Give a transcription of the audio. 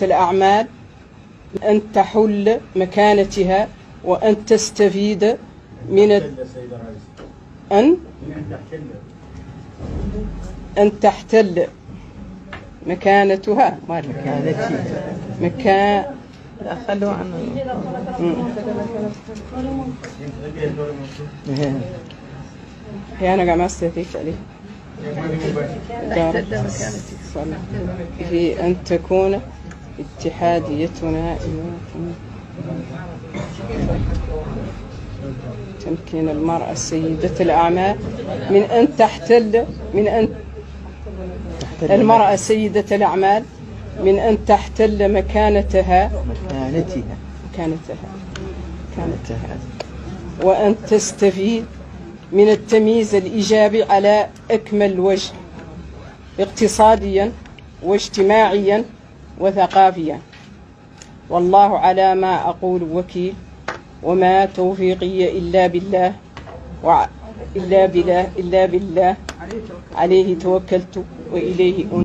الأعمال أن تحل مكانتها وأن تستفيد من أن تحتل مكانتها خلوا عنه هي أنا قاعد أستفيد عليه في أن تكون اتحاديتنا تمكين المرأة سيدة الأعمال من أن تحتل المرأة سيدة الأعمال من أن تحتل مكانتها وأن تستفيد من التمييز الإيجابي على أكمل وجه اقتصاديا واجتماعيا وثقافيا. والله على ما أقول وكيل، وما توفيقي إلا بالله عليه توكلت وإليه